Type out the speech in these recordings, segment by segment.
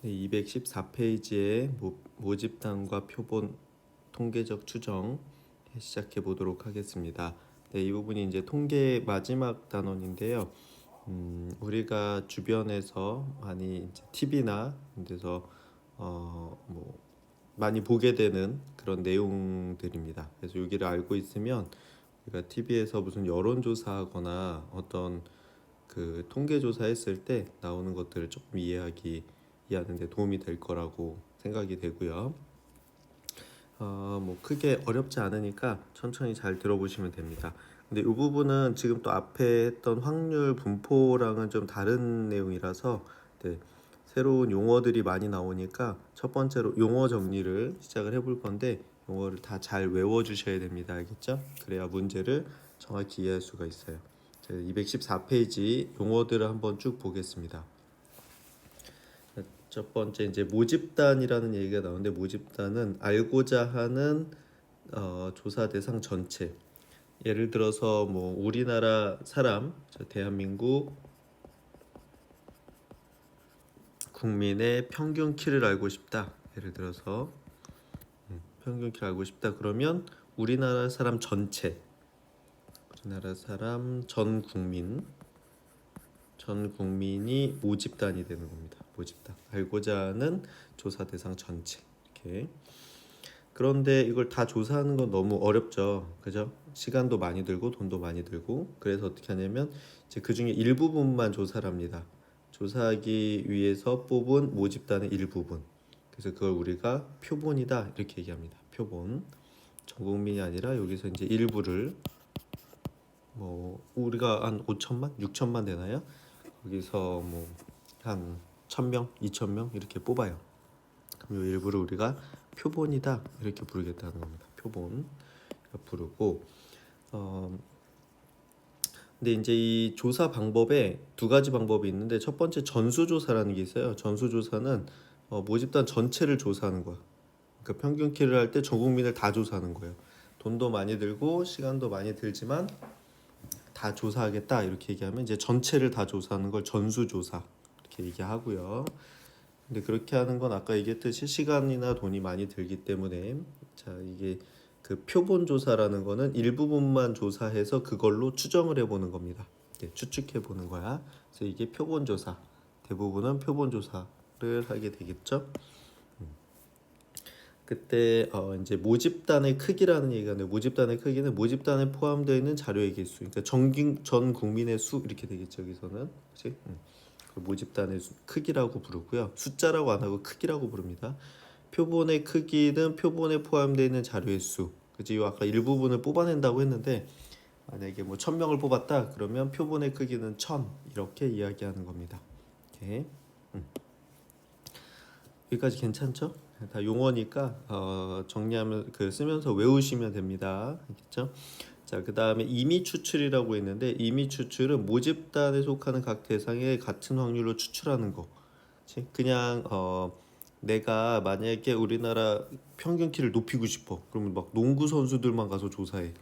214페이지의 모집단과 표본 통계적 추정 시작해 보도록 하겠습니다. 이 부분이 이제 통계 마지막 단원인데요. 우리가 주변에서 많이 이제 TV나 데서 많이 보게 되는 그런 내용들입니다. 그래서 여기를 알고 있으면 우리가 TV에서 무슨 여론조사하거나 어떤 그 통계조사 했을 때 나오는 것들을 조금 이해하는 데 도움이 될 거라고 생각이 되고요. 크게 어렵지 않으니까 천천히 잘 들어보시면 됩니다. 근데 이 부분은 지금 또 앞에 했던 확률 분포랑은 좀 다른 내용이라서 새로운 용어들이 많이 나오니까 첫 번째로 용어 정리를 시작을 해볼 건데 용어를 다 잘 외워주셔야 됩니다. 알겠죠? 그래야 문제를 정확히 이해할 수가 있어요. 214페이지 용어들을 한번 쭉 보겠습니다. 첫 번째 이제 모집단이라는 얘기가 나오는데 모집단은 알고자 하는 조사 대상 전체. 예를 들어서 우리나라 사람, 대한민국 국민의 평균 키를 알고 싶다. 예를 들어서 평균 키를 알고 싶다. 그러면 우리나라 사람 전체, 우리나라 사람 전 국민이 모집단이 되는 겁니다. 모집단. 알고자 하는 조사 대상 전체. 이렇게. 그런데 이걸 다 조사하는 건 너무 어렵죠. 그죠? 시간도 많이 들고 돈도 많이 들고. 그래서 어떻게 하냐면 이제 그중에 일부분만 조사를 합니다. 조사하기 위해서 뽑은 모집단의 일부분. 그래서 그걸 우리가 표본이다 이렇게 얘기합니다. 표본. 전 국민이 아니라 여기서 이제 일부를 우리가 한 5천만, 6천만 되나요? 거기서 한 1,000명, 2,000명 이렇게 뽑아요. 그럼 이 일부를 우리가 표본이다 이렇게 부르겠다는 겁니다. 표본 부르고 근데 이제 이 조사 방법에 두 가지 방법이 있는데 첫 번째 전수조사라는 게 있어요. 전수조사는 모집단 전체를 조사하는 거야. 그러니까 평균 키를 할 때 전 국민을 다 조사하는 거예요. 돈도 많이 들고 시간도 많이 들지만 다 조사하겠다 이렇게 얘기하면 이제 전체를 다 조사하는 걸 전수조사 이렇게 얘기하고요. 근데 그렇게 하는 건 아까 얘기했듯이 시간이나 돈이 많이 들기 때문에 이게 그 표본 조사라는 거는 일부분만 조사해서 그걸로 추정을 해보는 겁니다. 추측해 보는 거야. 그래서 이게 표본 조사. 대부분은 표본 조사를 하게 되겠죠. 그때 이제 모집단의 크기라는 얘기가 있는데 모집단의 크기는 모집단에 포함되어 있는 자료의 개수. 그러니까 전 국민의 수 이렇게 되겠죠. 여기서는 그렇지? 모집단의 크기라고 부르고요. 숫자라고 안 하고 크기라고 부릅니다. 표본의 크기는 표본에 포함되어 있는 자료의 수. 그지? 아까 일부분을 뽑아낸다고 했는데 만약에 1,000명을 뽑았다 그러면 표본의 크기는 1,000 이렇게 이야기하는 겁니다. 오케이. 여기까지 괜찮죠? 다 용어니까 정리하면 쓰면서 외우시면 됩니다. 알겠죠? 자, 그 다음에 임의 추출이라고 있는데 임의 추출은 모집단에 속하는 각 대상에 같은 확률로 추출하는 거. 그냥 내가 만약에 우리나라 평균 키를 높이고 싶어. 그러면 막 농구 선수들만 가서 조사해.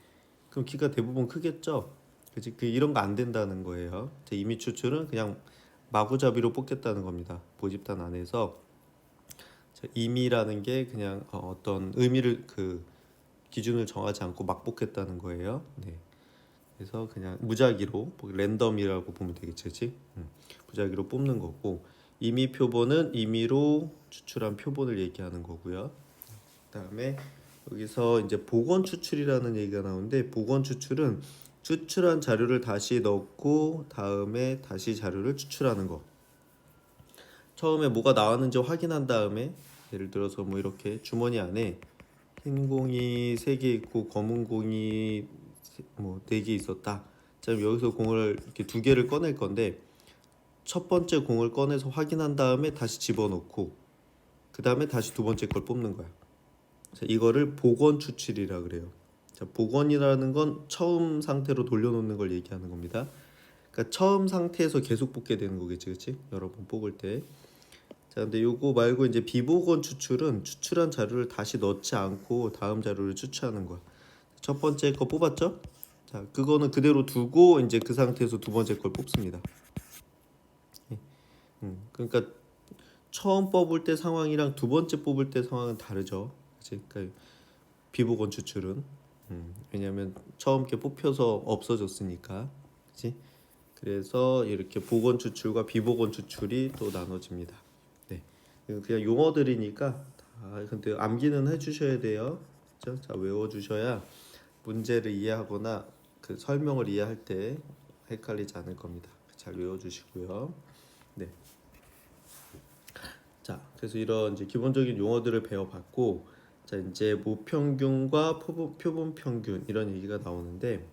그럼 키가 대부분 크겠죠? 그치? 이런 거 안 된다는 거예요. 임의 추출은 그냥 마구잡이로 뽑겠다는 겁니다. 모집단 안에서 임의라는 게 그냥 어떤 의미를 기준을 정하지 않고 막 뽑겠다는 거예요. 네. 그래서 그냥 무작위로 랜덤이라고 보면 되겠지, 그치? 무작위로 뽑는 거고 임의 표본은 임의로 추출한 표본을 얘기하는 거고요. 그다음에 여기서 이제 복원 추출이라는 얘기가 나오는데 복원 추출은 추출한 자료를 다시 넣고 다음에 다시 자료를 추출하는 거. 처음에 뭐가 나왔는지 확인한 다음에 예를 들어서 이렇게 주머니 안에 흰 공이 3개 있고 검은 공이 4개 있었다. 자, 여기서 공을 이렇게 2개를 꺼낼 건데 첫 번째 공을 꺼내서 확인한 다음에 다시 집어넣고 그 다음에 다시 두 번째 걸 뽑는 거야. 자, 이거를 복원 추출이라 그래요. 자, 복원이라는 건 처음 상태로 돌려놓는 걸 얘기하는 겁니다. 그러니까 처음 상태에서 계속 뽑게 되는 거겠지, 그렇지? 여러 번 뽑을 때. 자, 근데 요거 말고 이제 비복원 추출은 추출한 자료를 다시 넣지 않고 다음 자료를 추출하는 거야. 첫 번째 거 뽑았죠? 자, 그거는 그대로 두고 이제 그 상태에서 두 번째 걸 뽑습니다. 그러니까 처음 뽑을 때 상황이랑 두 번째 뽑을 때 상황은 다르죠. 그치? 그러니까 비보건 추출은 왜냐하면 처음 게 뽑혀서 없어졌으니까, 그렇지? 그래서 이렇게 보건 추출과 비보건 추출이 또 나눠집니다. 네, 그냥 용어들이니까 근데 암기는 해주셔야 돼요. 그렇죠? 자, 외워주셔야 문제를 이해하거나 그 설명을 이해할 때 헷갈리지 않을 겁니다. 잘 외워주시고요. 네. 자, 그래서 이런 이제 기본적인 용어들을 배워봤고, 자 이제 모평균과 표본 평균 이런 얘기가 나오는데,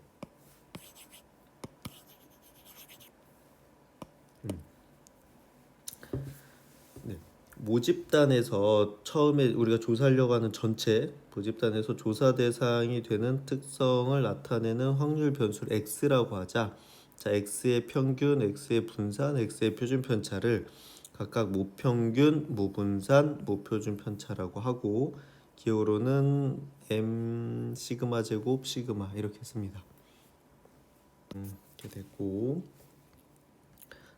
네. 모집단에서 처음에 우리가 조사하려고 하는 전체 모집단에서 조사 대상이 되는 특성을 나타내는 확률 변수를 x라고 하자. 자, x의 평균, x의 분산, x의 표준 편차를 각각 모평균, 모분산, 모표준 편차라고 하고, 기호로는 m 시그마 제곱 시그마 이렇게 씁니다. 이렇게 됐고,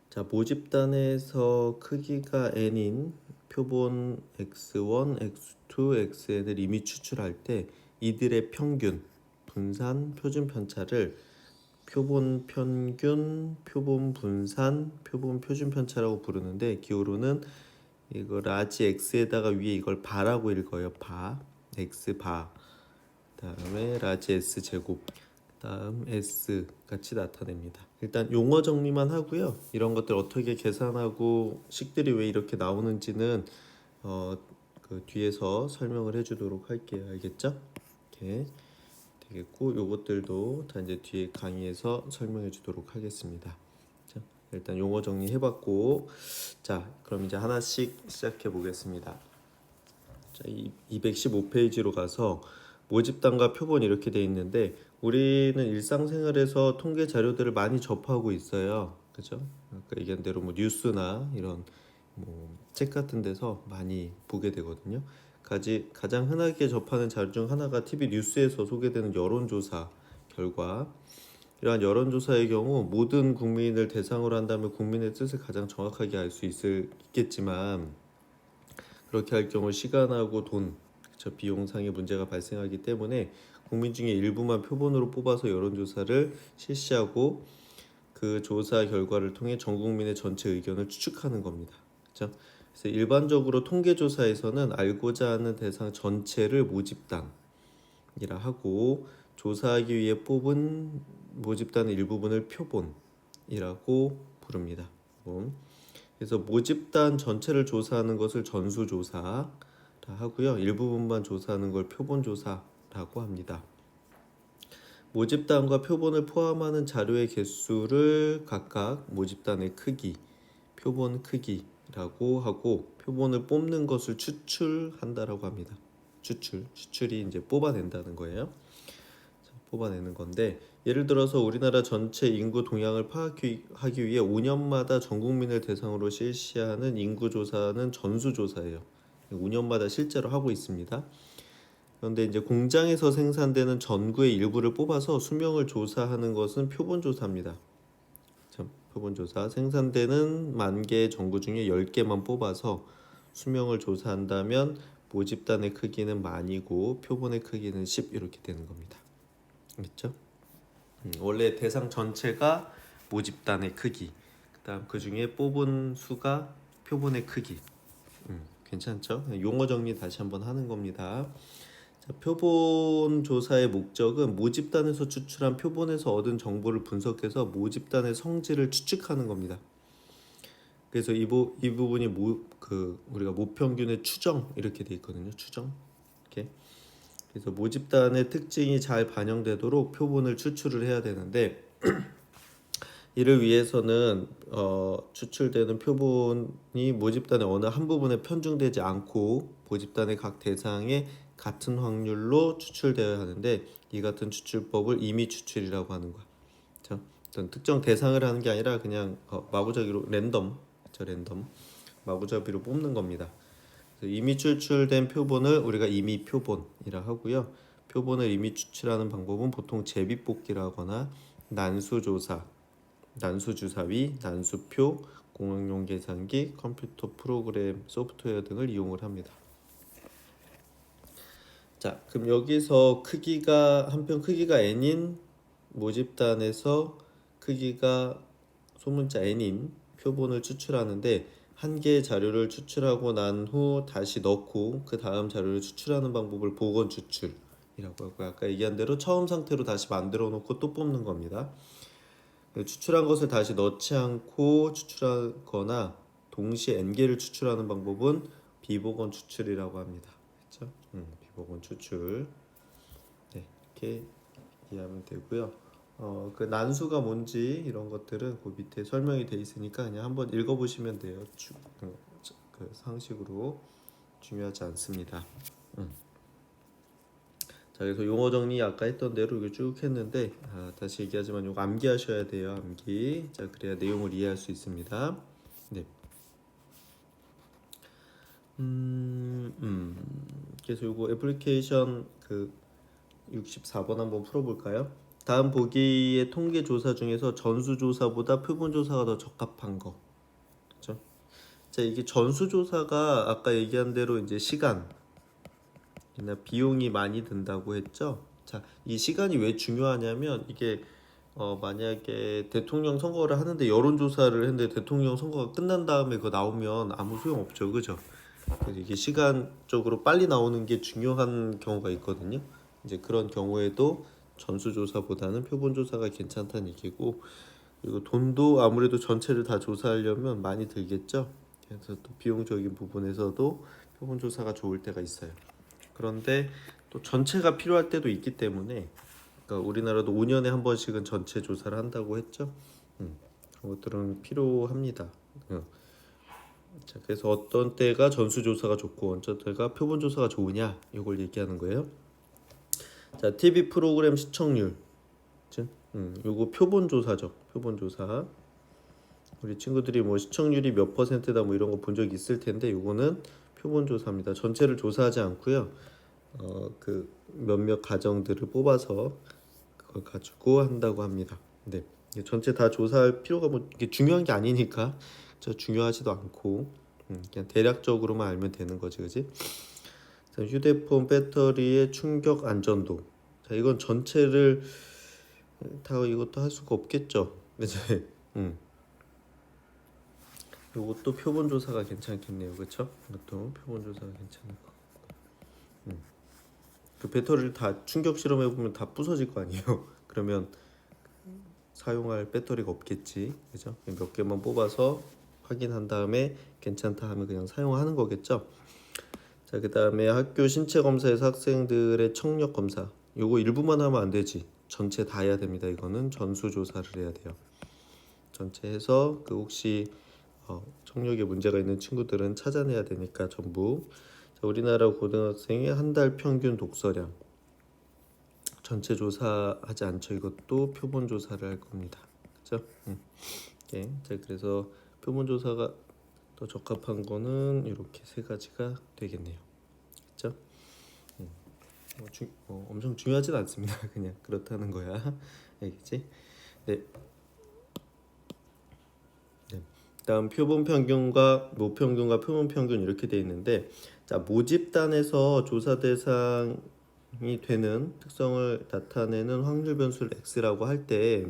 자, 모집단에서 크기가 n인 표본 x1, x2, xn을 이미 추출할 때 이들의 평균, 분산, 표준 편차를 표본 평균, 표본 분산, 표본 표준 편차라고 부르는데, 기호로는 이거 라지 x에다가 위에 이걸 바라고 읽어요. 바, x 바. 그다음에 라지 s 제곱. 다음 s 같이 나타냅니다. 일단 용어 정리만 하고요. 이런 것들 어떻게 계산하고 식들이 왜 이렇게 나오는지는 그 뒤에서 설명을 해주도록 할게요. 알겠죠? 이렇게 되겠고, 요것들도 다 이제 뒤에 강의에서 설명해주도록 하겠습니다. 자, 일단 용어 정리해봤고, 자 그럼 이제 하나씩 시작해 보겠습니다. 자, 215페이지로 가서 모집단과 표본 이렇게 돼 있는데, 우리는 일상생활에서 통계 자료들을 많이 접하고 있어요. 그죠? 아까 얘기한 대로 뭐 뉴스나 이런 뭐 책 같은 데서 많이 보게 되거든요. 가장 흔하게 접하는 자료 중 하나가 TV 뉴스에서 소개되는 여론조사 결과. 이러한 여론조사의 경우 모든 국민을 대상으로 한다면 국민의 뜻을 가장 정확하게 알 수 있겠지만, 그렇게 할 경우 시간하고 돈, 그쵸, 비용상의 문제가 발생하기 때문에 국민 중에 일부만 표본으로 뽑아서 여론조사를 실시하고 그 조사 결과를 통해 전 국민의 전체 의견을 추측하는 겁니다. 그렇죠? 그래서 일반적으로 통계조사에서는 알고자 하는 대상 전체를 모집단이라 하고, 조사하기 위해 뽑은 모집단의 일부분을 표본이라고 부릅니다. 그래서 모집단 전체를 조사하는 것을 전수조사라 하고요. 일부분만 조사하는 걸 표본조사라고 합니다. 모집단과 표본을 포함하는 자료의 개수를 각각 모집단의 크기, 표본 크기라고 하고, 표본을 뽑는 것을 추출한다라고 합니다. 추출이 이제 뽑아낸다는 거예요. 뽑아내는 건데, 예를 들어서 우리나라 전체 인구 동향을 파악하기 위해 5년마다 전 국민을 대상으로 실시하는 인구조사는 전수조사예요. 5년마다 실제로 하고 있습니다. 그런데 이제 공장에서 생산되는 전구의 일부를 뽑아서 수명을 조사하는 것은 표본조사입니다. 표본조사, 생산되는 10,000개의 전구 중에 10개만 뽑아서 수명을 조사한다면 모집단의 크기는 만이고 표본의 크기는 10 이렇게 되는 겁니다. 그렇죠? 원래 대상 전체가 모집단의 크기, 그다음 그 중에 뽑은 수가 표본의 크기. 괜찮죠? 용어 정리 다시 한번 하는 겁니다. 자, 표본 조사의 목적은 모집단에서 추출한 표본에서 얻은 정보를 분석해서 모집단의 성질을 추측하는 겁니다. 그래서 이 부분이 우리가 모평균의 추정 이렇게 돼 있거든요. 추정. 이렇게. 그래서 모집단의 특징이 잘 반영되도록 표본을 추출을 해야 되는데, 이를 위해서는 추출되는 표본이 모집단의 어느 한 부분에 편중되지 않고 모집단의 각 대상에 같은 확률로 추출되어야 하는데, 이 같은 추출법을 임의 추출이라고 하는 거야. 그렇죠? 어떤 특정 대상을 하는 게 아니라 그냥 마구잡이로 랜덤 마구잡이로 뽑는 겁니다. 임의 추출된 표본을 우리가 임의 표본이라 하고요. 표본을 임의 추출하는 방법은 보통 제비뽑기라거나 난수조사, 난수주사위, 난수표, 공학용 계산기, 컴퓨터 프로그램, 소프트웨어 등을 이용을 합니다. 자, 그럼 여기서 크기가 한편 크기가 n인 모집단에서 크기가 소문자 n인 표본을 추출하는데 한 개의 자료를 추출하고 난 후 다시 넣고 그 다음 자료를 추출하는 방법을 복원 추출이라고 하고 아까 얘기한 대로 처음 상태로 다시 만들어 놓고 또 뽑는 겁니다. 추출한 것을 다시 넣지 않고 추출하거나 동시에 n개를 추출하는 방법은 비복원 추출이라고 합니다. 그렇죠? 비복원 추출. 네, 이렇게 이해하면 되고요. 그 난수가 뭔지 이런 것들은 그 밑에 설명이 돼 있으니까 그냥 한번 읽어보시면 돼요. 그 상식으로 중요하지 않습니다. 자, 그래서 용어 정리 아까 했던 대로 이거 쭉 했는데 다시 얘기하지만 이거 암기하셔야 돼요. 암기. 자, 그래야 내용을 이해할 수 있습니다. 네. 그래서 이거 애플리케이션 그 64번 한번 풀어볼까요? 다음 보기의 통계 조사 중에서 전수 조사보다 표본 조사가 더 적합한 거. 그렇죠? 자, 이게 전수 조사가 아까 얘기한 대로 이제 시간 비용이 많이 든다고 했죠. 자, 이 시간이 왜 중요하냐면 이게 만약에 대통령 선거를 하는데 여론조사를 했는데 대통령 선거가 끝난 다음에 그거 나오면 아무 소용 없죠, 그죠? 그래서 이게 시간적으로 빨리 나오는 게 중요한 경우가 있거든요. 이제 그런 경우에도 전수조사보다는 표본조사가 괜찮다는 얘기고, 그리고 돈도 아무래도 전체를 다 조사하려면 많이 들겠죠. 그래서 또 비용적인 부분에서도 표본조사가 좋을 때가 있어요. 그런데 또 전체가 필요할 때도 있기 때문에, 그러니까 우리나라도 5년에 한 번씩은 전체 조사를 한다고 했죠. 그런 것들은 필요합니다. 자, 그래서 어떤 때가 전수조사가 좋고 어떤 때가 표본조사가 좋으냐 이걸 얘기하는 거예요. 자, TV 프로그램 시청률, 요거 표본조사죠. 표본조사. 우리 친구들이 뭐 시청률이 몇 퍼센트다 뭐 이런 거 본 적 있을 텐데 요거는 표본조사입니다. 전체를 조사하지 않고요. 그 몇몇 가정들을 뽑아서 그걸 가지고 한다고 합니다. 네, 전체 다 조사할 필요가 뭐 이게 중요한 게 아니니까 저 중요하지도 않고 그냥 대략적으로만 알면 되는 거지, 그지? 자, 휴대폰 배터리의 충격 안전도. 자, 이건 전체를 다 이것도 할 수가 없겠죠, 그지? 이것도 표본 조사가 괜찮겠네요, 그렇죠? 이것도 표본 조사가 괜찮을 거. 그 배터리를 다 충격 실험해 보면 다 부서질 거 아니에요. 그러면 사용할 배터리가 없겠지, 그죠? 몇 개만 뽑아서 확인한 다음에 괜찮다 하면 그냥 사용하는 거겠죠. 자, 그 다음에 학교 신체 검사에서 학생들의 청력 검사. 요거 일부만 하면 안 되지. 전체 다 해야 됩니다. 이거는 전수 조사를 해야 돼요. 전체 해서 그 혹시 청력에 문제가 있는 친구들은 찾아내야 되니까 전부. 자, 우리나라 고등학생의 한 달 평균 독서량. 전체 조사하지 않죠. 이것도 표본 조사를 할 겁니다. 그렇죠? 예. 자, 그래서 표본 조사가 더 적합한 거는 이렇게 세 가지가 되겠네요. 그렇죠? 엄청 중요하진 않습니다. 그냥 그렇다는 거야. 알겠지? 네. 네. 다음 표본 평균과 모평균과 표본 평균 이렇게 돼 있는데, 자, 모집단에서 조사 대상이 되는 특성을 나타내는 확률 변수를 x라고 할 때,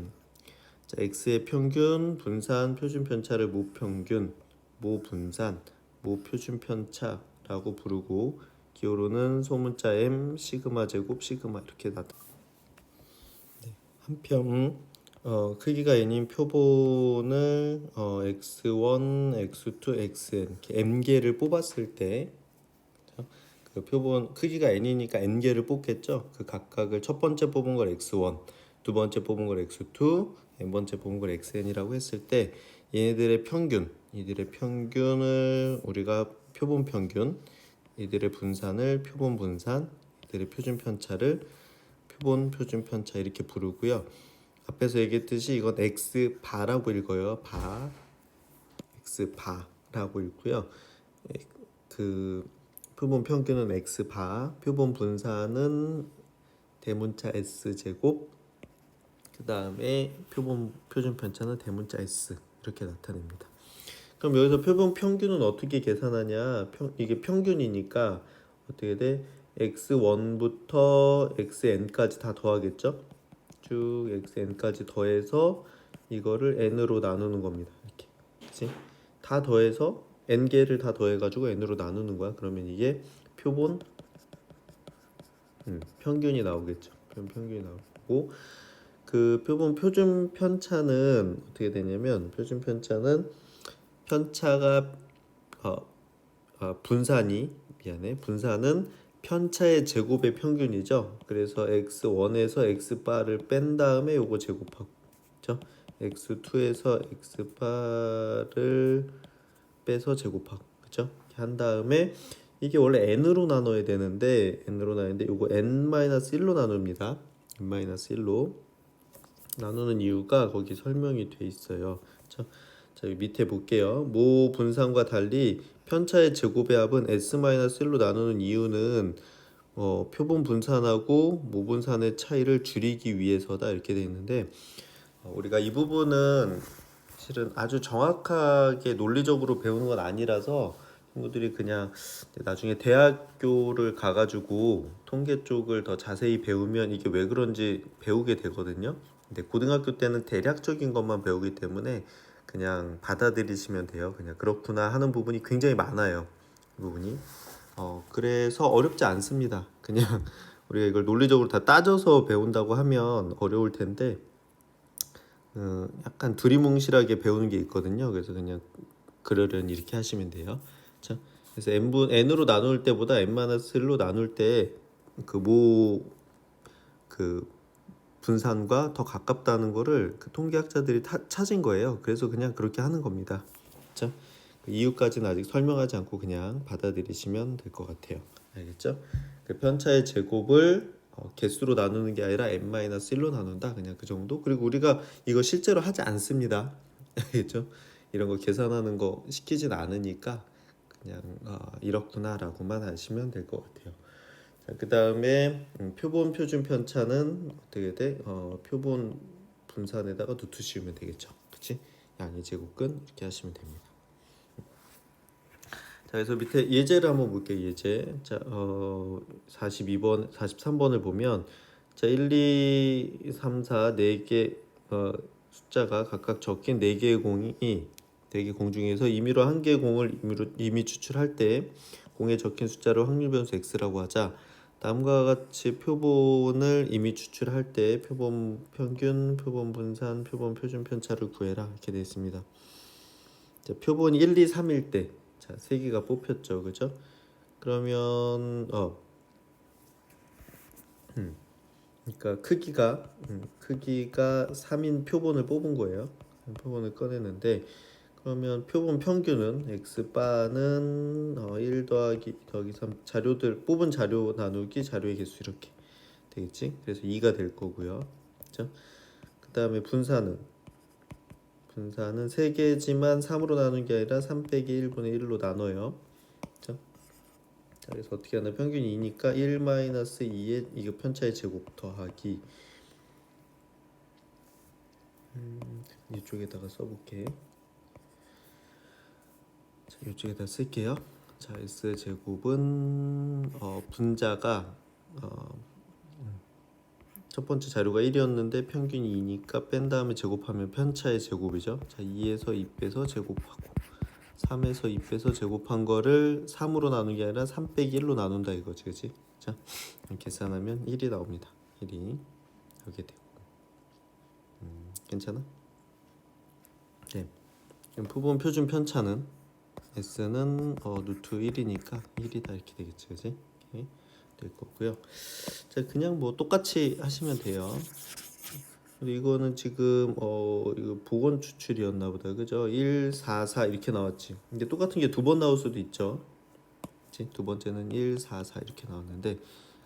자, x의 평균, 분산, 표준 편차를 모평균, 모분산, 모표준 편차라고 부르고 기호로는 소문자 m 시그마 제곱 시그마 이렇게 나타. 네. 한편 크기가 n인 표본을 x1, x2, xn 이렇게 m개를 뽑았을 때 그 표본 크기가 n이니까 n개를 뽑겠죠. 그 각각을 첫 번째 뽑은 걸 x1, 두 번째 뽑은 걸 x2, n 번째 뽑은 걸 xn이라고 했을 때 얘네들의 평균, 이들의 평균을 우리가 표본 평균, 이들의 분산을 표본 분산, 이들의 표준 편차를 표본 표준 편차 이렇게 부르고요. 앞에서 얘기했듯이 이건 x 바라고 읽어요. 바, x 바라고 읽고요. 그 표본 평균은 x 바, 표본 분산은 대문자 s 제곱, 그 다음에 표본 표준 편차는 대문자 s 이렇게 나타냅니다. 그럼 여기서 표본 평균은 어떻게 계산하냐? 이게 평균이니까 어떻게 돼? x1부터 xn까지 다 더하겠죠? 쭉 xn까지 더해서 이거를 n으로 나누는 겁니다. 이렇게, 그치? 다 더해서 n개를 다 더해가지고 n으로 나누는 거야. 그러면 이게 표본 평균이 나오겠죠. 평균이 나오고 그 표본 표준 편차는 어떻게 되냐면 표준 편차는 편차가 어, 분산은 편차의 제곱의 평균이죠. 그래서 x1에서 x바를 뺀 다음에 요거 제곱하고, 그죠? x2에서 x바를 빼서 제곱하고, 그죠? 이렇게 한 다음에 이게 원래 n으로 나눠야 되는데 요거 n-1로 나눕니다. n-1로 나누는 이유가 거기 설명이 돼 있어요. 자, 여기 밑에 볼게요. 모 분산과 달리 편차의 제곱의 합은 s-1로 나누는 이유는 표본 분산하고 모 분산의 차이를 줄이기 위해서다 이렇게 돼 있는데 우리가 이 부분은 실은 아주 정확하게 논리적으로 배우는 건 아니라서 친구들이 그냥 나중에 대학교를 가가지고 통계 쪽을 더 자세히 배우면 이게 왜 그런지 배우게 되거든요. 근데 고등학교 때는 대략적인 것만 배우기 때문에 그냥 받아들이시면 돼요. 그냥 그렇구나 하는 부분이 굉장히 많아요. 이 부분이. 그래서 어렵지 않습니다. 그냥 우리가 이걸 논리적으로 다 따져서 배운다고 하면 어려울 텐데 약간 두리뭉실하게 배우는 게 있거든요. 그래서 그냥 그러려니 이렇게 하시면 돼요. 자, 그래서 n으로 나눌 때보다 n-1로 나눌 때 그 분산과 더 가깝다는 거를 그 통계학자들이 찾은 거예요. 그래서 그냥 그렇게 하는 겁니다. 자, 그 이유까지는 아직 설명하지 않고 그냥 받아들이시면 될 것 같아요. 알겠죠? 그 편차의 제곱을 개수로 나누는 게 아니라 n-1로 나눈다. 그냥 그 정도. 그리고 우리가 이거 실제로 하지 않습니다. 알겠죠? 이런 거 계산하는 거 시키진 않으니까 그냥 이렇구나라고만 하시면 될 것 같아요. 자, 그 다음에 표본 표준 편차는 어떻게 돼? 표본 분산에다가 루트 씌우면 되겠죠. 그치? 양의 제곱근 이렇게 하시면 됩니다. 자, 그래서 밑에 예제를 한번 볼게요. 예제. 자, 42번, 43번을 보면 자, 1, 2, 3, 4, 4개 숫자가 각각 적힌 4개의 공이 4개 공 중에서 임의로 1개의 공을 임의 추출할 때 공에 적힌 숫자를 확률 변수 x라고 하자. 다음과 같이 표본을 임의 추출할 때 표본 평균, 표본 분산, 표본 표준 편차를 구해라 이렇게 되어 있습니다. 자, 표본이 1, 2, 3일 때 자, 3개가 뽑혔죠. 그죠? 그러면 그러니까 크기가 3인 표본을 뽑은 거예요. 표본을 꺼내는데 그러면 표본 평균은 x바는 1 더하기 3 자료들 뽑은 자료 나누기 자료의 개수 이렇게 되겠지. 그래서 2가 될 거고요. 그렇죠? 그 다음에 분산은 3개지만 3으로 나눈 게 아니라 3 빼기 1분의 1로 나눠요. 그렇죠? 자, 그래서 어떻게 하나 평균이 2니까 1-2에 이거 편차의 제곱 더하기 이쪽에다가 써볼게. 자, 이쪽에다 쓸게요. 자, s 제곱은 분자가 첫 번째 자료가 1이었는데 평균이 2니까 뺀 다음에 제곱하면 편차의 제곱이죠. 자, 2에서 2 빼서 제곱하고 3에서 2 빼서 제곱한 거를 3으로 나눈 게 아니라 3 빼기 1로 나눈다 이거지, 그치? 자, 계산하면 1이 나옵니다. 1이 이렇게 되고 괜찮아? 네. 그럼 표본 표준 편차는 s는 루트 1이니까 1이다 이렇게 되겠지, 그치? 이렇게 될 거고요. 자, 그냥 뭐 똑같이 하시면 돼요. 이거는 지금 이거 보건 추출이었나 보다. 그죠? 1, 4, 4 이렇게 나왔지. 근데 똑같은 게 두 번 나올 수도 있죠. 그치? 두 번째는 1, 4, 4 이렇게 나왔는데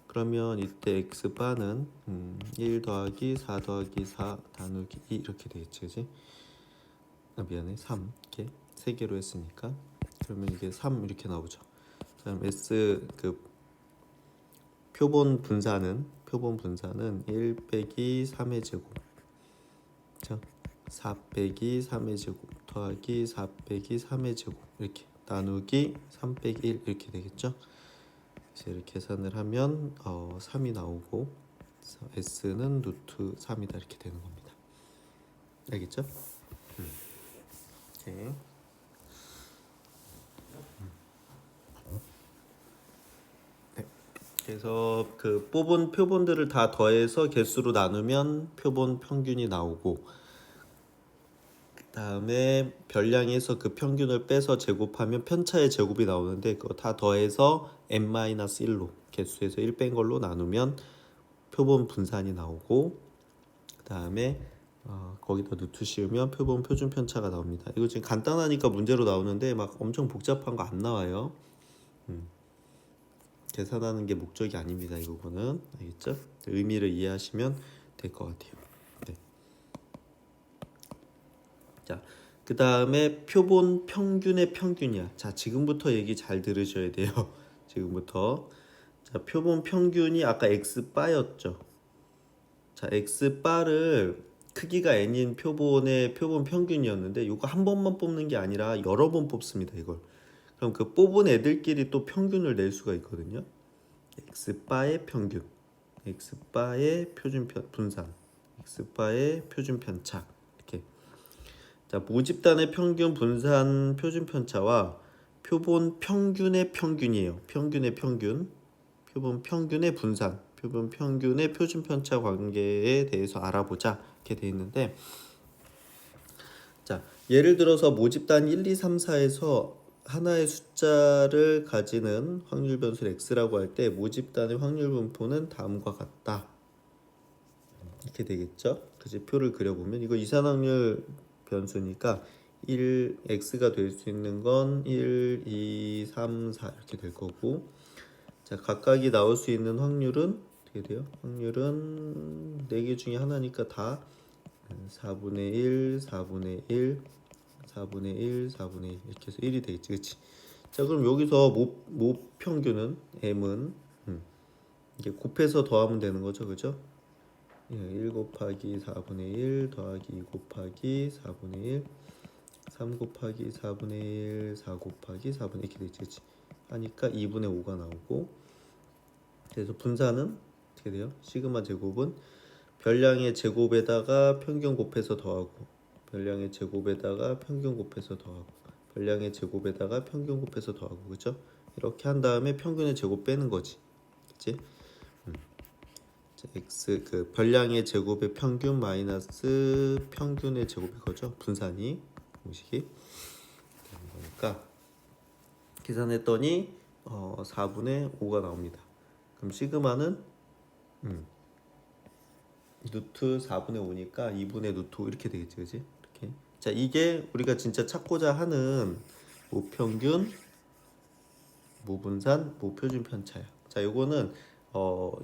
그러면 이때 x바는 1 더하기 4 더하기 4 나누기 2 이렇게 되겠지. 그치? 미안해. 3 이렇게 세 개로 했으니까 그러면 이게 3 이렇게 나오죠. 그다음 s 표본 분산은 1 빼기 3의 제곱, 그렇죠? 4 빼기 3의 제곱 더하기 4 빼기 3의 제곱 이렇게 나누기 3 빼기 1 이렇게 되겠죠. 그래서 이렇게 계산을 하면 3이 나오고 S는 루트 3이다 이렇게 되는 겁니다. 알겠죠? 오케이. 네. 그래서 그 뽑은 표본들을 다 더해서 개수로 나누면 표본 평균이 나오고, 그다음에 별량에서 그 평균을 빼서 제곱하면 편차의 제곱이 나오는데 그거 다 더해서 n-1로 개수에서 1 뺀 걸로 나누면 표본 분산이 나오고, 그다음에 거기다 루트 씌우면 표본 표준 편차가 나옵니다. 이거 지금 간단하니까 문제로 나오는데 막 엄청 복잡한 거 안 나와요. 계산하는 게 목적이 아닙니다. 이 부분은 알겠죠? 의미를 이해하시면 될 것 같아요. 네. 자, 그 다음에 표본 평균의 평균이야. 자, 지금부터 얘기 잘 들으셔야 돼요. 지금부터. 자, 표본 평균이 아까 x바였죠. 자, x바를 크기가 n인 표본의 표본 평균이었는데 이거 한 번만 뽑는 게 아니라 여러 번 뽑습니다. 이걸. 그럼 그 뽑은 애들끼리 또 평균을 낼 수가 있거든요. x바의 평균, x바의 표준 분산, x바의 표준 편차 이렇게. 자, 모집단의 평균 분산 표준 편차와 표본 평균의 평균이에요. 평균의 평균, 표본 평균의 분산, 표본 평균의 표준 편차 관계에 대해서 알아보자 이렇게 돼 있는데, 자, 예를 들어서 모집단 1, 2, 3, 4에서 하나의 숫자를 가지는 확률 변수를 x라고 할 때 모집단의 확률 분포는 다음과 같다. 이렇게 되겠죠? 그래서 표를 그려보면 이거 이산확률 변수니까 1, x가 될 수 있는 건 1, 2, 3, 4 이렇게 될 거고, 자, 각각이 나올 수 있는 확률은 어떻게 돼요? 확률은 4개 중에 하나니까 다 4분의 1, 4분의 1, 4분의 1, 4분의 1 이렇게 해서 1이 되겠지, 그치? 자, 그럼 여기서 모 평균은 m은 이게 곱해서 더하면 되는 거죠, 그죠? 1 곱하기 4분의 1 더하기 2 곱하기 4분의 1, 3 곱하기 4분의 1, 4 곱하기 4분의 1 이렇게 되지, 그치? 하니까 2분의 5가 나오고, 그래서 분산은 어떻게 돼요? 시그마 제곱은 별량의 제곱에다가 평균 곱해서 더하고, 별량의 제곱에다가 평균 곱해서 더하고, 별량의 제곱에다가 평균 곱해서 더하고, 그죠? 이렇게 한 다음에 평균의 제곱 빼는 거지, 그치? x 그 별량의 제곱의 평균 마이너스 평균의 제곱의 거죠. 분산이 공식이 되는 거니까 계산했더니 4분의 5가 나옵니다. 그럼 시그마는 루트 4분의 5니까 2분의 루트 5 이렇게 되겠지, 그지? 이렇게. 자, 이게 우리가 진짜 찾고자 하는 모평균, 모분산, 모표준 편차야. 자, 요거는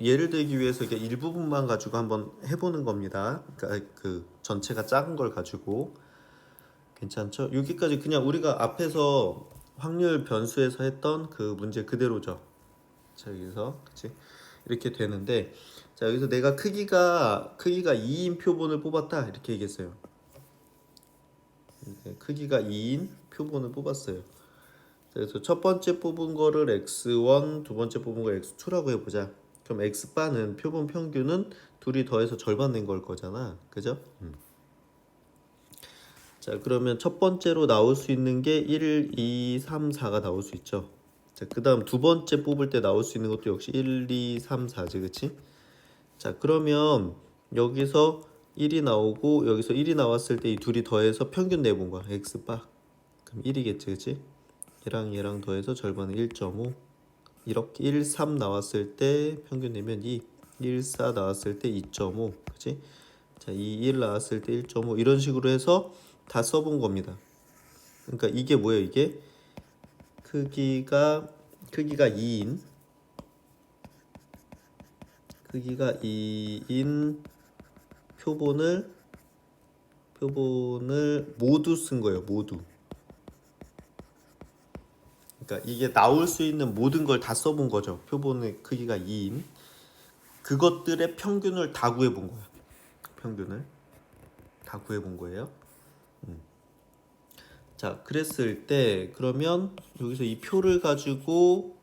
예를 들기 위해서 이게 일부분만 가지고 한번 해보는 겁니다. 그러니까 그 전체가 작은 걸 가지고. 괜찮죠? 여기까지 그냥 우리가 앞에서 확률 변수에서 했던 그 문제 그대로죠. 자, 여기서 그치? 이렇게 되는데, 자, 여기서 내가 크기가 2인 표본을 뽑았다 이렇게 얘기했어요. 크기가 2인 표본을 뽑았어요. 그래서 첫 번째 뽑은 거를 x1, 두 번째 뽑은 거 x2라고 해보자. 그럼 x바는 표본 평균은 둘이 더해서 절반 낸 걸 거잖아, 그죠? 자, 그러면 첫 번째로 나올 수 있는 게 1, 2, 3, 4가 나올 수 있죠. 자, 그 다음 두 번째 뽑을 때 나올 수 있는 것도 역시 1, 2, 3, 4지, 그치? 자, 그러면 여기서 1이 나오고 여기서 1이 나왔을 때 이 둘이 더해서 평균 내본 거야, x바. 그럼 1이겠지, 그치? 얘랑 더해서 절반은 1.5. 이렇게 1, 3 나왔을 때 평균 내면 2, 1, 4 나왔을 때 2.5, 그치? 자, 2, 1 나왔을 때 1.5 이런 식으로 해서 다 써본 겁니다. 그러니까 이게 뭐예요? 이게 크기가 2인 표본을 모두 쓴 거예요. 모두. 그러니까 이게 나올 수 있는 모든 걸 다 써본 거죠. 표본의 크기가 2인 그것들의 평균을 다 구해본 거야. 평균을 다 구해본 거예요. 자, 그랬을 때 그러면 여기서 이 표를 가지고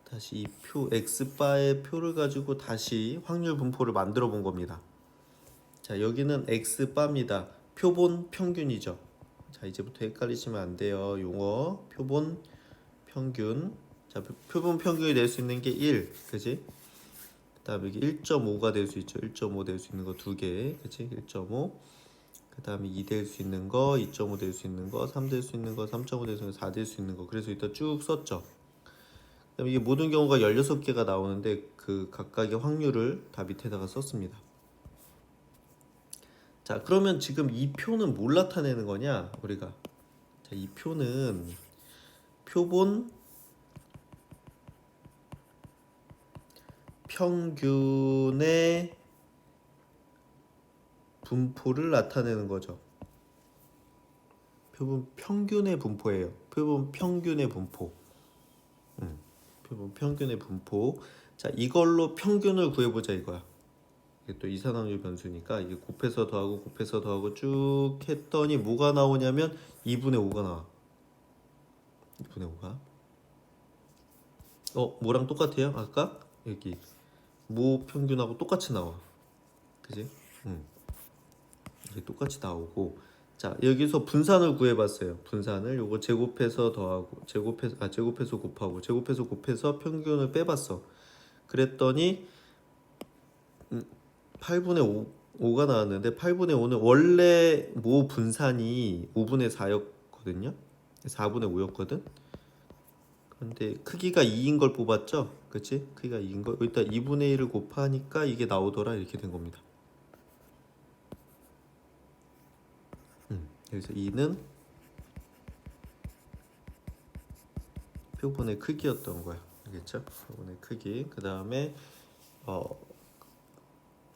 다시 이 표 x바의 표를 가지고 다시 확률 분포를 만들어 본 겁니다. 자, 여기는 x바입니다. 표본 평균이죠. 자, 이제부터 헷갈리시면 안 돼요. 용어 표본 평균. 자, 표본 평균이 낼 수 있는 게 1, 그지? 그다음에 여기 1.5가 될 수 있죠. 1.5 될 수 있는 거 두 개, 그치? 1.5. 그다음에 2 될 수 있는 거, 2.5 될 수 있는 거, 3 될 수 있는 거, 3.5 될 수 있는 거, 4 될 수 있는 거. 그래서 이따 쭉 썼죠. 그다음에 이게 모든 경우가 16개가 나오는데 그 각각의 확률을 다 밑에다가 썼습니다. 자, 그러면 지금 이 표는 뭘 나타내는 거냐? 우리가 자, 이 표는 표본 평균의 분포를 나타내는 거죠. 표본 평균의 분포예요. 표본 평균의 분포. 표본 평균의 분포. 자, 이걸로 평균을 구해보자 이거야. 이게 또 이산확률 변수니까 이게 곱해서 더하고 쭉 했더니 뭐가 나오냐면 2분의 5가 나와. 2분의 5가. 뭐랑 똑같아요? 아까 여기 모 평균하고 똑같이 나와. 그지? 이게 똑같이 나오고. 자, 여기서 분산을 구해봤어요. 분산을 요거 제곱해서 더하고 제곱해서 곱해서 평균을 빼봤어. 그랬더니 8분의 5가 나왔는데 8분의 5는 원래 모 분산이 5분의 4였거든요. 4분의 5였거든. 근데 크기가 2인 걸 뽑았죠. 그치? 크기가 2인 걸. 일단 2분의 1을 곱하니까 이게 나오더라. 이렇게 된 겁니다. 여기서 2는 표본의 크기였던 거야. 알겠죠? 표본의 크기. 그 다음에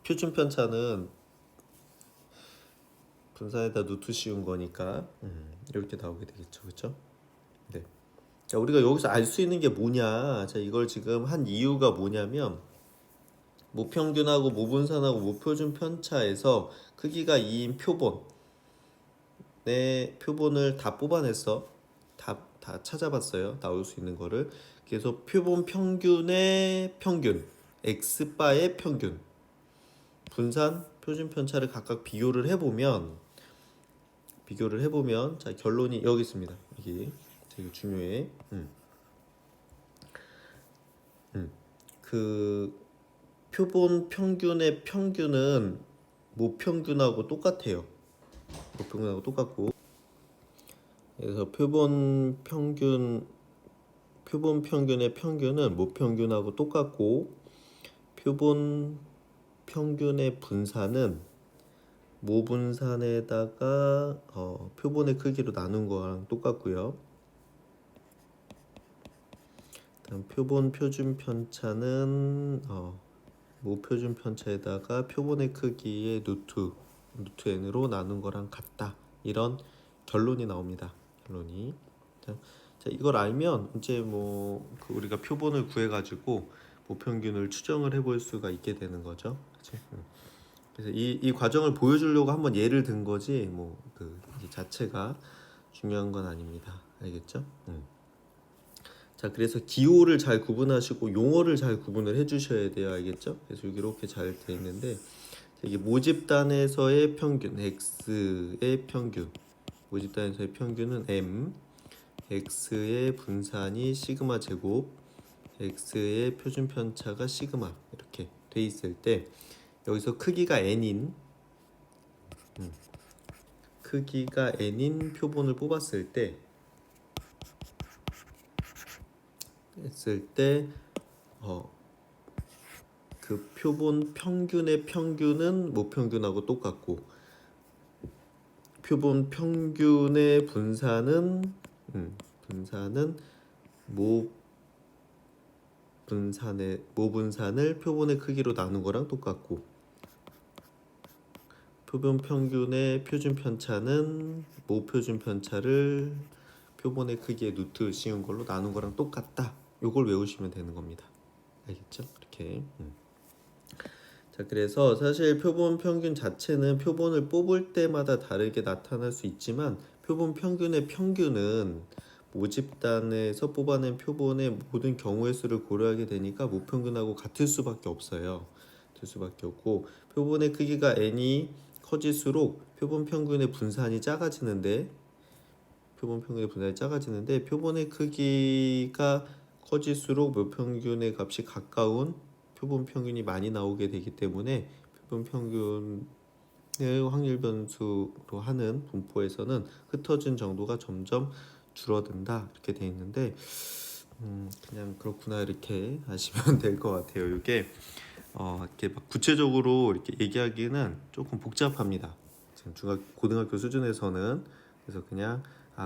표준 편차는 분산에다 루트 씌운 거니까 이렇게 나오게 되겠죠. 그렇죠? 네. 자, 우리가 여기서 알 수 있는 게 뭐냐? 자, 이걸 지금 한 이유가 뭐냐면 모평균하고 모분산하고 모표준 편차에서 크기가 2인 표본을 다 뽑아냈어. 다 찾아봤어요. 나올 수 있는 거를. 그래서 표본 평균의 평균, x바의 평균, 분산, 표준 편차를 각각 비교를 해보면 자, 결론이 여기 있습니다. 이게 되게 중요해. 그 표본 평균의 평균은 모평균하고 똑같아요. 모평균하고 똑같고. 그래서 표본 평균의 평균은 모평균하고 똑같고, 표본 평균의 분산은 모분산에다가 표본의 크기로 나눈 거랑 똑같고요. 다음 표본 표준 편차는 모표준 편차에다가 표본의 크기의 루트 n으로 나눈 거랑 같다. 이런 결론이 나옵니다. 결론이. 자, 이걸 알면 이제 우리가 표본을 구해가지고 모평균을 추정을 해볼 수가 있게 되는 거죠. 그치? 그래서 이 과정을 보여주려고 한번 예를 든 거지 이 자체가 중요한 건 아닙니다. 알겠죠? 자, 그래서 기호를 잘 구분하시고 용어를 잘 구분을 해주셔야 돼요. 알겠죠? 그래서 여기 이렇게 잘 돼 있는데 이게 모집단에서의 평균 x의 평균, 모집단에서의 평균은 m, x의 분산이 시그마 제곱, x의 표준 편차가 시그마 이렇게 돼 있을 때 여기서 크기가 n인 표본을 뽑았을 때 그 표본 평균의 평균은 모평균하고 똑같고 표본 평균의 분산은 모분산을 표본의 크기로 나눈 거랑 똑같고 표본 평균의 표준 편차는 모표준 편차를 표본의 크기의 루트 씌운 걸로 나눈 거랑 똑같다. 요걸 외우시면 되는 겁니다. 알겠죠? 이렇게. 자, 그래서 사실 표본 평균 자체는 표본을 뽑을 때마다 다르게 나타날 수 있지만 표본 평균의 평균은 모집단에서 뽑아낸 표본의 모든 경우의 수를 고려하게 되니까 모평균하고 같을 수밖에 없어요. 같을 수밖에 없고 표본의 크기가 n이 커질수록 표본 평균의 분산이 작아지는데 표본의 크기가 커질수록 모평균의 값이 가까운 표본 평균이 많이 나오게 되기 때문에 표본 평균을 확률 변수로 하는 분포에서는 흩어진 정도가 점점 줄어든다 이렇게 돼 있는데 그냥 그렇구나 이렇게 아시면 될 것 같아요. 이게 이렇게 막 구체적으로 이렇게 얘기하기는 조금 복잡합니다. 지금 고등학교 수준에서는. 그래서 그냥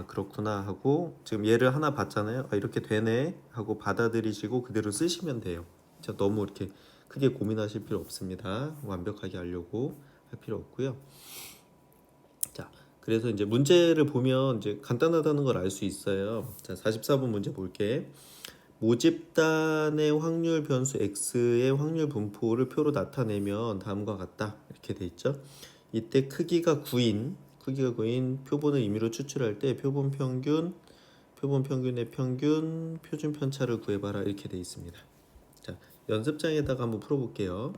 그렇구나 하고 지금 예를 하나 봤잖아요. 이렇게 되네 하고 받아들이시고 그대로 쓰시면 돼요. 진짜 너무 이렇게 크게 고민하실 필요 없습니다. 완벽하게 하려고 할 필요 없고요. 자, 그래서 이제 문제를 보면 이제 간단하다는 걸 알 수 있어요. 자, 44번 문제 볼게. 모집단의 확률 변수 x의 확률 분포를 표로 나타내면 다음과 같다 이렇게 돼 있죠. 이때 크기가 9인 표본을 임의로 추출할 때 표본 평균의 평균, 표준 편차를 구해봐라 이렇게 돼 있습니다. 자, 연습장에다가 한번 풀어볼게요.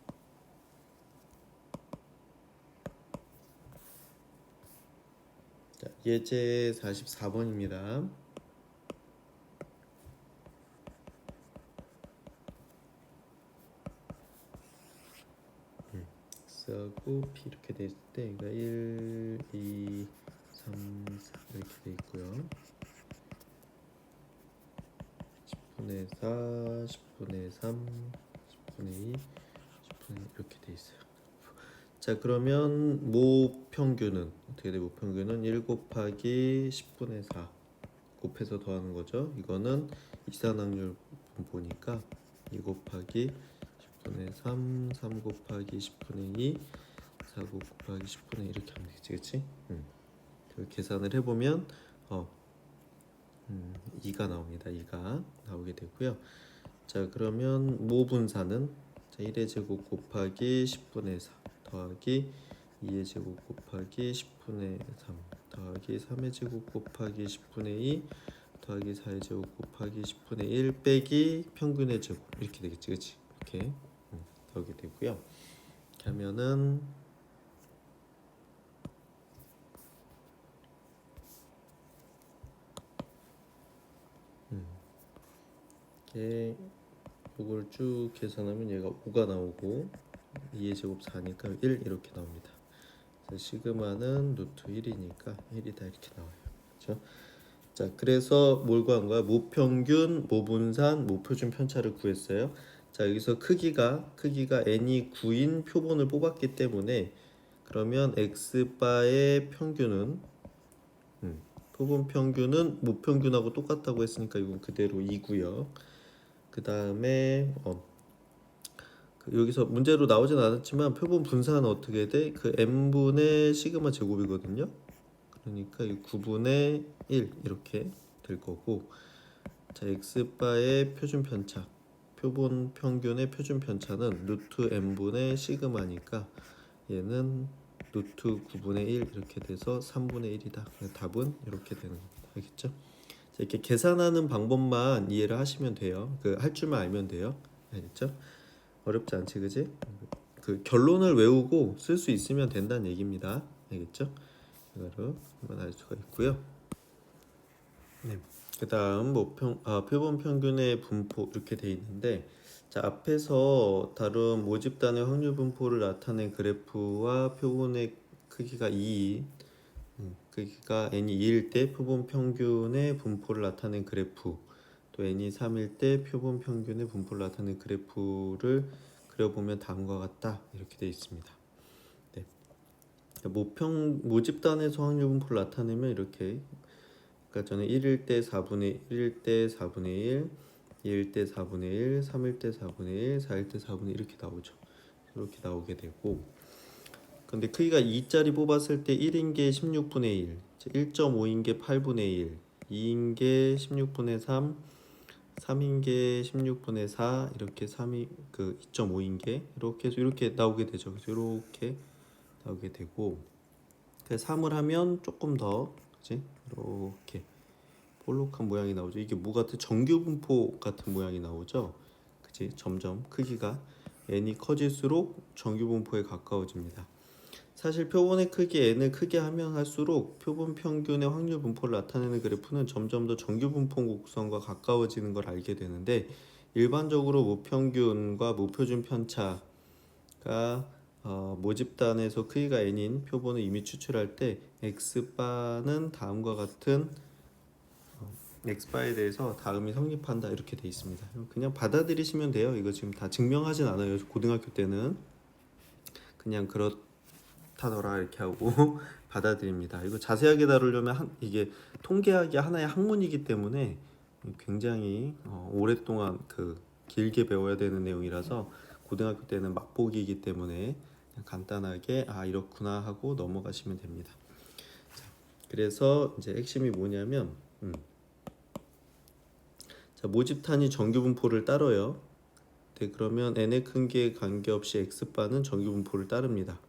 자, 예제 44번입니다. x하고 p 이렇게 돼 있을 때 이거 1, 2, 3, 4 이렇게 돼 있고요. 10분의 4, 10분의 3, 10분의 2, 10분의 1 이렇게 돼 있어요. 자, 그러면 모평균은 어떻게 돼? 모평균은 1 곱하기 10분의 4 곱해서 더하는 거죠. 이거는 이산확률 분포니까 2 곱하기 10분의 3, 3 곱하기 10분의 2, 4 곱하기 10분의 1 이렇게 하면 되겠지, 그치? 계산을 해보면 2가 나옵니다. 2가 나오게 되고요. 자, 그러면 모 분산은 1의 제곱 곱하기 10분의 4 더하기 2의 제곱 곱하기 10분의 3 더하기 3의 제곱 곱하기 10분의 2 더하기 4의 제곱 곱하기 10분의 1 빼기 평균의 제곱 이렇게 되겠지, 그치? 이렇게 나오게 되고요. 이렇게 하면은 이걸 쭉 계산하면 얘가 5가 나오고 2의 제곱 4니까 1 이렇게 나옵니다. 그래서 시그마는 루트 1이니까 1이다 이렇게 나와요. 그렇죠? 자, 그래서 뭘 구한 거야? 모평균, 모분산, 모표준 편차를 구했어요. 자, 여기서 크기가 n이 9인 표본을 뽑았기 때문에 그러면 x바의 평균은 표본 평균은 모평균하고 똑같다고 했으니까 이건 그대로 2고요. 그 다음에 여기서 문제로 나오진 않았지만 표본 분산은 어떻게 돼? 그 n분의 시그마 제곱이거든요. 그러니까 이 9분의 1 이렇게 될 거고, 자, x바의 표준 편차, 표본 평균의 표준 편차는 루트 n분의 시그마니까 얘는 루트 9분의 1 이렇게 돼서 3분의 1이다. 답은 이렇게 되는 겁니다. 알겠죠? 자, 이렇게 계산하는 방법만 이해를 하시면 돼요. 할 줄만 알면 돼요. 알겠죠? 어렵지 않지, 그지? 결론을 외우고 쓸 수 있으면 된다는 얘기입니다. 알겠죠? 이거를 한번 알 수가 있고요. 네. 그다음 표본 평균의 분포 이렇게 돼 있는데, 자, 앞에서 다룬 모집단의 확률 분포를 나타낸 그래프와 표본의 크기가 2, 크기가 n이 2일 때 표본 평균의 분포를 나타낸 그래프, 또 n이 3일 때 표본 평균의 분포를 나타낸 그래프를 그려보면 다음과 같다 이렇게 되어 있습니다. 네. 모집단에서 확률 분포를 나타내면 이렇게, 그러니까 저는 1일 때 4분의 1일 때 4분의 1, 2일 때 4분의 1, 3일 때 4분의 1, 4일 때 4분의 1 이렇게 나오죠. 이렇게 나오게 되고, 근데 크기가 2짜리 뽑았을 때 1인 게 16분의 1, 1.5인 게 8분의 1, 2인 게 16분의 3, 3인 게 16분의 4, 이렇게 3이 2.5인 게 이렇게 해서 이렇게 나오게 되죠. 그래서 이렇게 나오게 되고, 3을 하면 조금 더 그지? 이렇게 볼록한 모양이 나오죠. 이게 뭐 같은 정규 분포 같은 모양이 나오죠. 그지? 점점 크기가 n이 커질수록 정규 분포에 가까워집니다. 사실 표본의 크기 n을 크게 하면 할수록 표본 평균의 확률 분포를 나타내는 그래프는 점점 더 정규 분포 곡선과 가까워지는 걸 알게 되는데, 일반적으로 무평균과 무표준 편차가 모집단에서 크기가 n인 표본을 이미 추출할 때 x바는 다음과 같은 x바에 대해서 다음이 성립한다 이렇게 돼 있습니다. 그냥 받아들이시면 돼요. 이거 지금 다 증명하진 않아요. 고등학교 때는 그냥 그렇다더라 이렇게 하고 받아들입니다. 이거 자세하게 다루려면 이게 통계학이 하나의 학문이기 때문에 굉장히 오랫동안 길게 배워야 되는 내용이라서 고등학교 때는 맛보기이기 때문에 그냥 간단하게 이렇구나 하고 넘어가시면 됩니다. 자, 그래서 이제 핵심이 뭐냐면 자, 모집탄이 정규 분포를 따라요. 네, 그러면 n의 큰 게 관계없이 x바는 정규 분포를 따릅니다.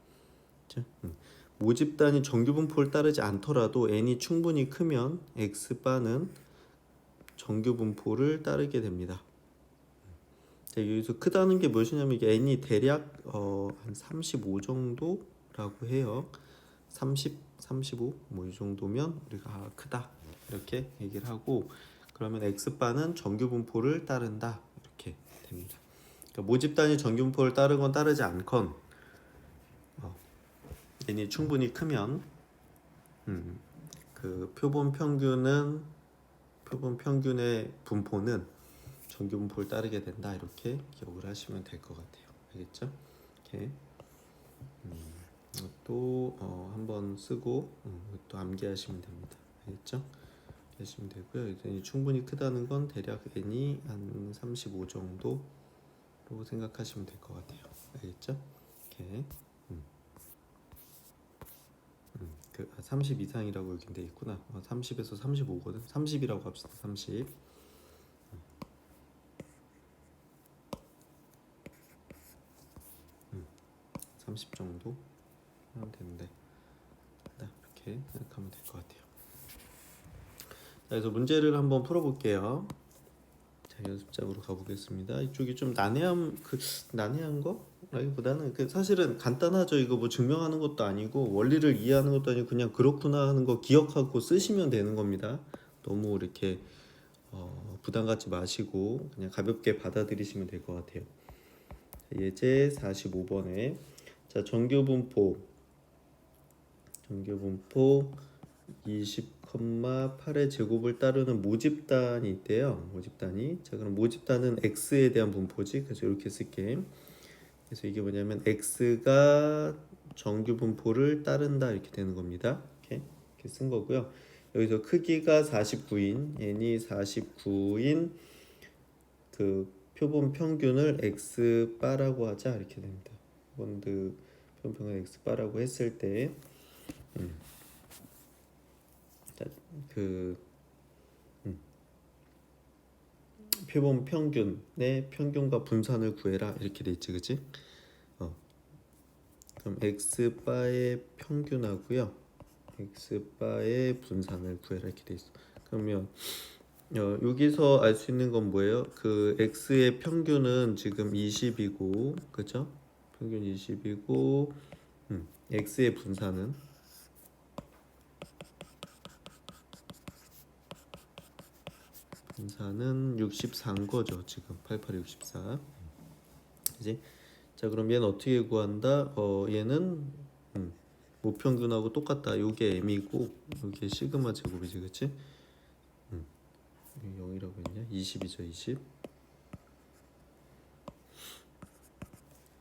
모집단이 정규 분포를 따르지 않더라도 n이 충분히 크면 x바는 정규 분포를 따르게 됩니다. 자, 여기서 크다는 게 무엇이냐면 이게 n이 대략 한 35 정도라고 해요. 30, 35 뭐 이 정도면 우리가 크다 이렇게 얘기를 하고, 그러면 x바는 정규 분포를 따른다 이렇게 됩니다. 그러니까 모집단이 정규 분포를 따르건 따르지 않건 n이 충분히 크면 그 표본 평균의 분포는 정규 분포를 따르게 된다 이렇게 기억을 하시면 될 것 같아요. 알겠죠? 이렇게 또 한번 쓰고 또 암기하시면 됩니다. 알겠죠? 하시면 되고요. n이 충분히 크다는 건 대략 n이 한 35 정도로 생각하시면 될 것 같아요. 알겠죠? 이렇게 30 이상이라고 여기 돼 있구나. 30에서 35거든. 30이라고 합시다. 30. 30 정도 하면 되는데, 이렇게 생각하면 될 것 같아요. 자, 그래서 문제를 한번 풀어볼게요. 자, 연습장으로 가보겠습니다. 이쪽이 좀 난해한 거라기보다는 사실은 간단하죠. 이거 뭐 증명하는 것도 아니고 원리를 이해하는 것도 아니고 그냥 그렇구나 하는 거 기억하고 쓰시면 되는 겁니다. 너무 이렇게 부담 갖지 마시고 그냥 가볍게 받아들이시면 될 것 같아요. 예제 45번에 자, 정규 분포 20,8의 제곱을 따르는 모집단이 있대요. 모집단이. 자, 그럼 모집단은 x에 대한 분포지. 그래서 이렇게 쓸게. 그래서 이게 뭐냐면 x가 정규 분포를 따른다 이렇게 되는 겁니다. 이렇게 쓴 거고요. 여기서 크기가 49인 n이 49인 그 표본 평균을 x 바라고 하자 이렇게 됩니다. 본드 표본 평균 x 바라고 했을 때 표본 평균의 평균과 분산을 구해라 이렇게 돼 있지, 그치? 그럼 x 바의 평균하고요, x 바의 분산을 구해라 이렇게 돼 있어. 그러면 여기서 알 수 있는 건 뭐예요? 그 x의 평균은 지금 20이고, 그죠? 평균 20이고, x의 분산은 분산은 64인 거죠. 지금 88에 64. 그지? 자, 그럼 얘는 어떻게 구한다? 얘는 무평균하고 똑같다. 요게 m이고 요게 시그마 제곱이지, 그치? 0이라고 했냐? 20이죠, 20.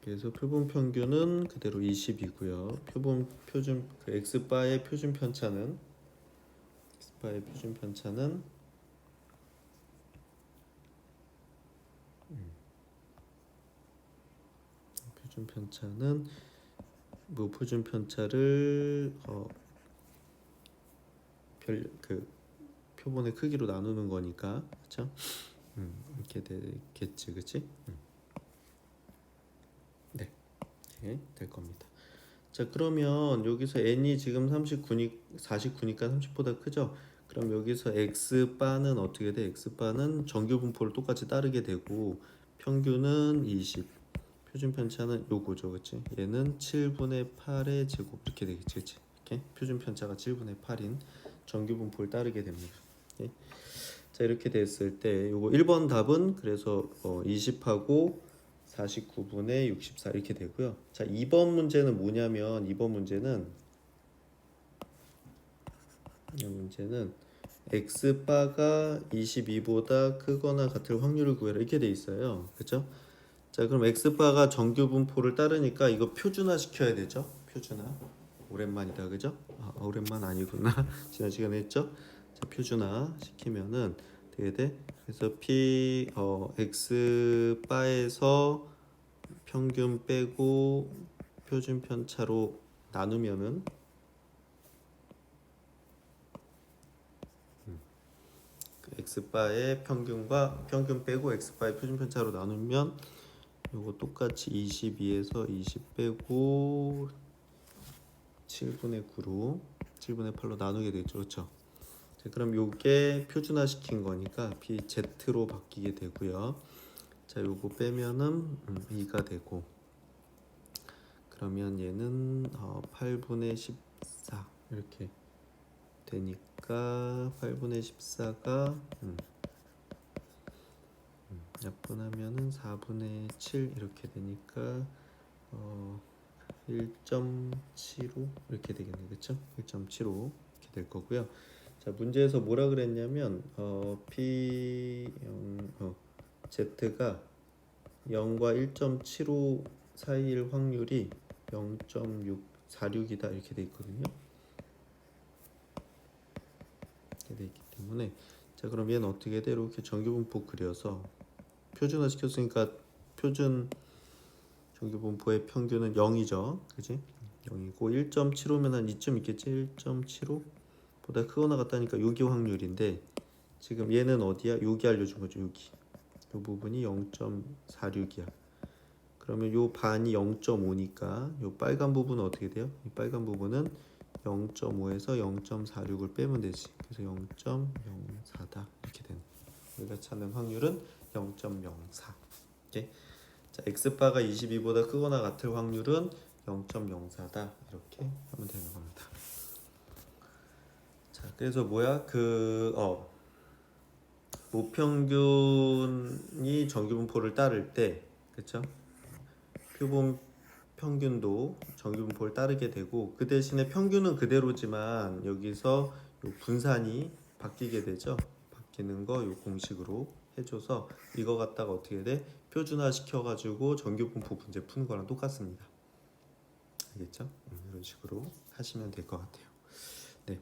그래서 표본 평균은 그대로 20이고요. 표준 x바의 표준 편차는 무표준 편차를 표본의 크기로 나누는 거니까, 그렇죠? 이렇게 되겠지, 그치? 네, 이렇게 될 겁니다. 자, 그러면 여기서 n이 지금 49니까 30보다 크죠? 그럼 여기서 x바는 어떻게 돼? x바는 정규 분포를 똑같이 따르게 되고 평균은 20, 표준 편차는 요거죠, 그치? 얘는 7분의 8의 제곱 이렇게 되겠지, 그치? 이렇게 표준 편차가 7분의 8인 정규 분포를 따르게 됩니다. 오케이? 자, 이렇게 됐을 때 요거 1번 답은 그래서 20하고 49분의 64 이렇게 되고요. 자, 2번 문제는 뭐냐면 이 문제는 x바가 22보다 크거나 같을 확률을 구해라 이렇게 돼 있어요. 그렇죠? 자, 그럼 x바가 정규 분포를 따르니까 이거 표준화 시켜야 되죠. 표준화. 오랜만이다. 그죠? 아, 오랜만 아니구나. 지난 시간에 했죠? 자, 표준화 시키면은 되게 돼. 그래서 x바에서 평균 빼고 표준 편차로 나누면은 x바의 평균과 평균 빼고 x바의 표준 편차로 나누면 요거 똑같이 22에서 20 빼고 7분의 9로 7분의 8로 나누게 되죠. 그렇죠? 자, 그럼 요게 표준화 시킨 거니까 bz로 바뀌게 되고요. 자, 요거 빼면은 2가 되고 그러면 얘는 8분의 14 이렇게 되니까 8분의 14가 약분하면은 4분의 7 이렇게 되니까 1.75 이렇게 되겠네요. 그렇죠? 1.75 이렇게 될 거고요. 자, 문제에서 뭐라 그랬냐면 Z가 0과 1.75 사이일 확률이 0.646이다 이렇게 돼 있거든요. 이렇게 돼 있기 때문에 자, 그럼 얘는 어떻게 돼? 이렇게 정규분포 그려서 표준화 시켰으니까 표준 정규분포의 평균은 0이죠. 그지? 0이고 1.75면 한 2점 있겠지? 1.75 보다 크거나 같다니까 6이 확률인데 지금 얘는 어디야? 6이 알려준 거죠. 6이. 이 부분이 0.46이야. 그러면 요 반이 0.5니까 요 빨간 부분은 어떻게 돼요? 이 빨간 부분은 0.5에서 0.46을 빼면 되지. 그래서 0.04다 이렇게 되는. 우리가 찾는 확률은 0.04. 오케이? 자, x바가 22보다 크거나 같을 확률은 0.04다 이렇게 하면 되는 겁니다. 자, 그래서 뭐야? 모평균이 정규분포를 따를 때, 그쵸? 표본 평균도 정규분포를 따르게 되고 그 대신에 평균은 그대로지만 여기서 요 분산이 바뀌게 되죠. 바뀌는 거 요 공식으로 해줘서 이거 갖다가 어떻게 돼? 표준화 시켜가지고 정규분포 문제 푸는 거랑 똑같습니다. 알겠죠? 이런 식으로 하시면 될 것 같아요. 네.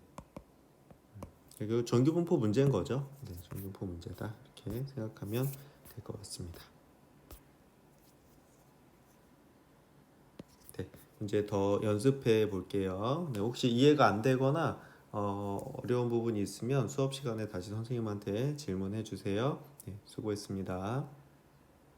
이거 정규분포 문제인 거죠. 네, 정규분포 문제다 이렇게 생각하면 될 것 같습니다. 네, 이제 더 연습해 볼게요. 네, 혹시 이해가 안 되거나 어려운 부분이 있으면 수업 시간에 다시 선생님한테 질문해 주세요. 네, 수고했습니다.